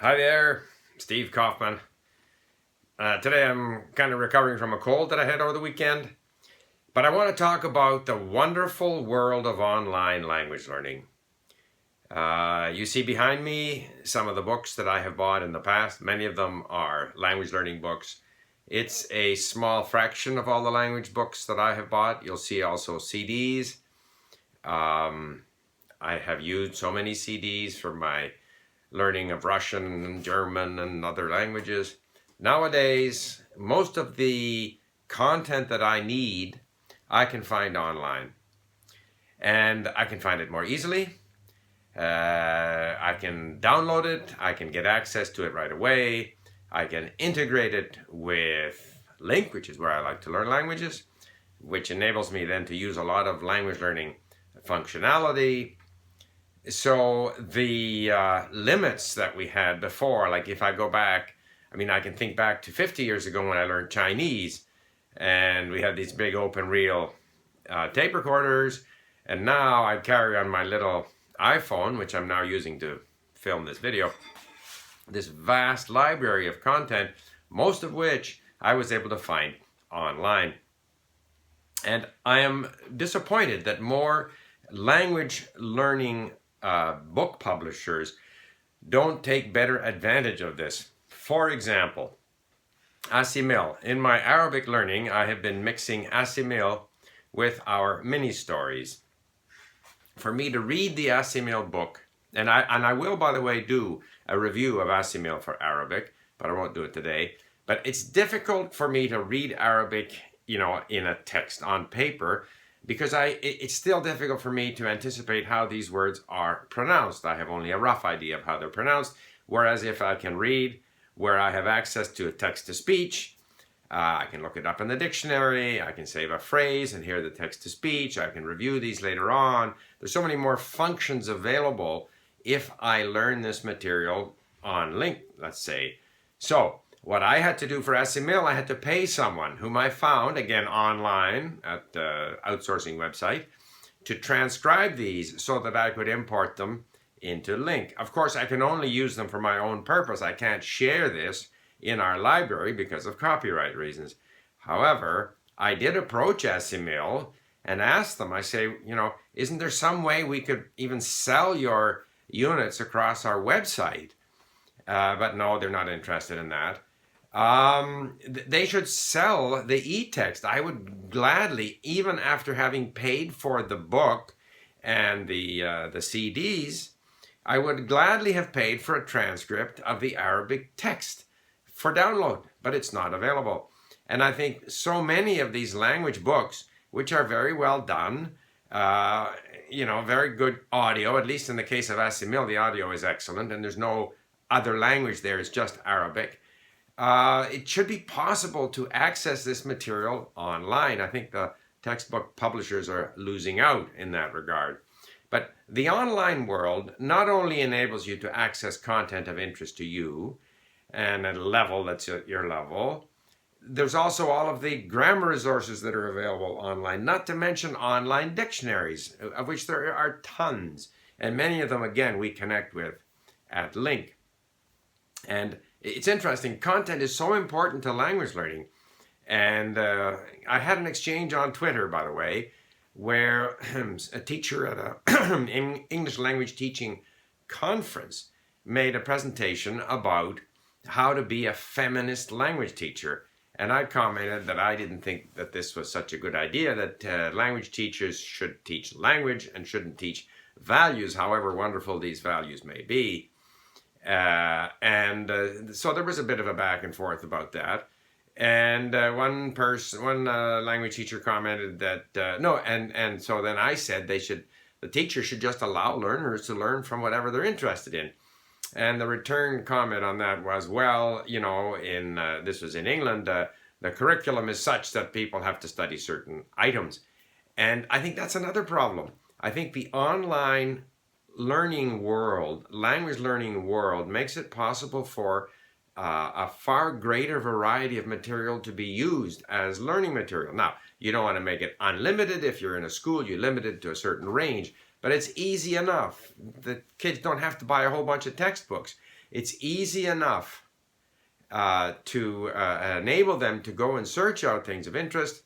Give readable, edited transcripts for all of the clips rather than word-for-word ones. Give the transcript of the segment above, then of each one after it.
Hi there, Steve Kaufman. Today I'm kind of recovering from a cold that I had over the weekend, but I want to talk about the wonderful world of online language learning. You see behind me some of the books that I have bought in the past. Many of them are language learning books. It's a small fraction of all the language books that I have bought. You'll see also CDs. I have used so many CDs for my learning of Russian and German and other languages. Nowadays, most of the content that I need, I can find online. And I can find it more easily. I can download it. I can get access to it right away. I can integrate it with LingQ, which is where I like to learn languages, which enables me then to use a lot of language learning functionality. So the limits that we had before, like if I go back, I can think back to 50 years ago when I learned Chinese, and we had these big open reel tape recorders, and now I carry on my little iPhone, which I'm now using to film this video, this vast library of content, most of which I was able to find online. And I am disappointed that more language learning book publishers don't take better advantage of this. For example, Assimil. In my Arabic learning, I have been mixing Assimil with our mini stories. For me to read the Assimil book, and I will, by the way, do a review of Assimil for Arabic, but I won't do it today. But it's difficult for me to read Arabic, in a text on paper, because it's still difficult for me to anticipate how these words are pronounced. I have only a rough idea of how they're pronounced, whereas if I can read where I have access to a text-to-speech, I can look it up in the dictionary, I can save a phrase and hear the text-to-speech, I can review these later on. There's so many more functions available if I learn this material on LingQ, let's say. So, what I had to do for Assimil, I had to pay someone whom I found, again, online at the outsourcing website, to transcribe these so that I could import them into LingQ. Of course, I can only use them for my own purpose. I can't share this in our library because of copyright reasons. However, I did approach Assimil and asked them, I say, isn't there some way we could even sell your units across our website? But no, they're not interested in that. They should sell the e-text. I would gladly, even after having paid for the book and the CDs, I would gladly have paid for a transcript of the Arabic text for download, but it's not available. And I think so many of these language books, which are very well done, very good audio, at least in the case of Assimil, the audio is excellent, and there's no other language there, it's just Arabic. It should be possible to access this material online. I think the textbook publishers are losing out in that regard. But the online world not only enables you to access content of interest to you and at a level that's at your level, there's also all of the grammar resources that are available online, not to mention online dictionaries, of which there are tons. And many of them, again, we connect with at LingQ. And it's interesting, content is so important to language learning. And I had an exchange on Twitter, by the way, where a teacher at an English language teaching conference made a presentation about how to be a feminist language teacher. And I commented that I didn't think that this was such a good idea, that language teachers should teach language and shouldn't teach values, however wonderful these values may be. So there was a bit of a back and forth about that. And one language teacher commented that, no, and so then I said the teacher should just allow learners to learn from whatever they're interested in. And the return comment on that was, well, this was in England, the curriculum is such that people have to study certain items. And I think that's another problem. I think the online learning world, language learning world, makes it possible for a far greater variety of material to be used as learning material. Now, you don't want to make it unlimited. If you're in a school, you limit it to a certain range, but it's easy enough. The kids don't have to buy a whole bunch of textbooks. it's easy enough to enable them to go and search out things of interest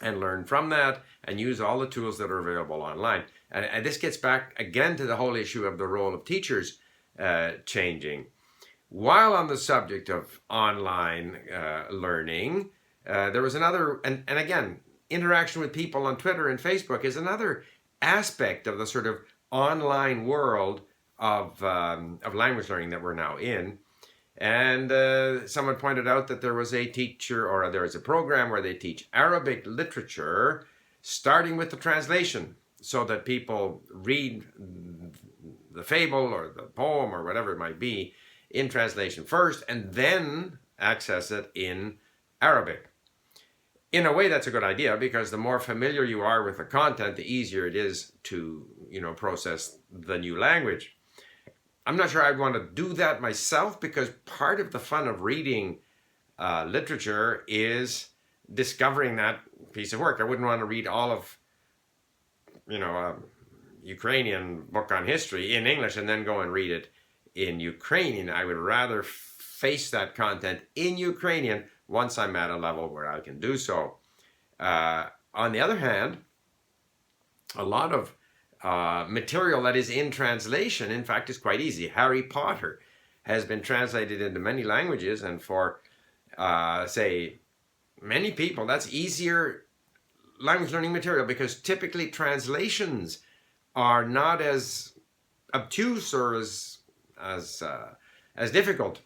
and learn from that and use all the tools that are available online. And this gets back again to the whole issue of the role of teachers changing. While on the subject of online learning, there was another, and again, interaction with people on Twitter and Facebook is another aspect of the sort of online world of language learning that we're now in. And someone pointed out that there was a teacher, or there is a program where they teach Arabic literature, starting with the translation, so that people read the fable or the poem or whatever it might be in translation first, and then access it in Arabic. In a way, that's a good idea, because the more familiar you are with the content, the easier it is to, process the new language. I'm not sure I'd want to do that myself, because part of the fun of reading literature is discovering that piece of work. I wouldn't want to read all of, a Ukrainian book on history in English and then go and read it in Ukrainian. I would rather face that content in Ukrainian once I'm at a level where I can do so. On the other hand, a lot of material that is in translation, in fact, is quite easy. Harry Potter has been translated into many languages, and for, say, many people, that's easier language learning material, because typically translations are not as obtuse or as difficult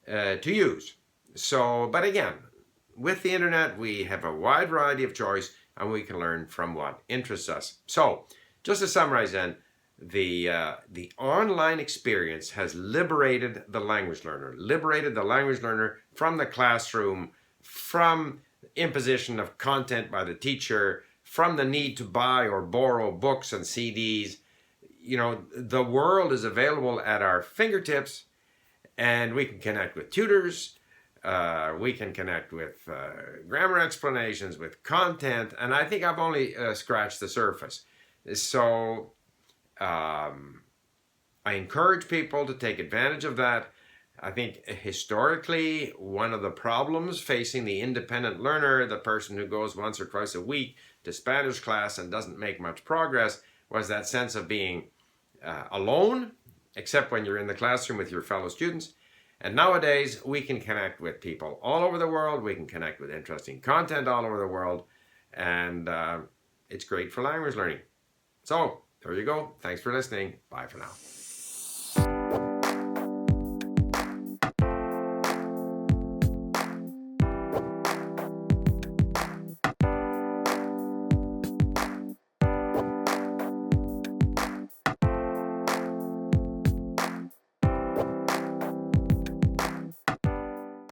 to use. So, but again, with the internet, we have a wide variety of choice, and we can learn from what interests us. So, just to summarize then, the online experience has liberated the language learner from the classroom, from imposition of content by the teacher, from the need to buy or borrow books and CDs. The world is available at our fingertips, and we can connect with tutors, we can connect with grammar explanations, with content, and I think I've only scratched the surface. So I encourage people to take advantage of that. I think historically, one of the problems facing the independent learner, the person who goes once or twice a week to Spanish class and doesn't make much progress, was that sense of being alone, except when you're in the classroom with your fellow students. And nowadays, we can connect with people all over the world. We can connect with interesting content all over the world. And it's great for language learning. So, there you go. Thanks for listening. Bye for now.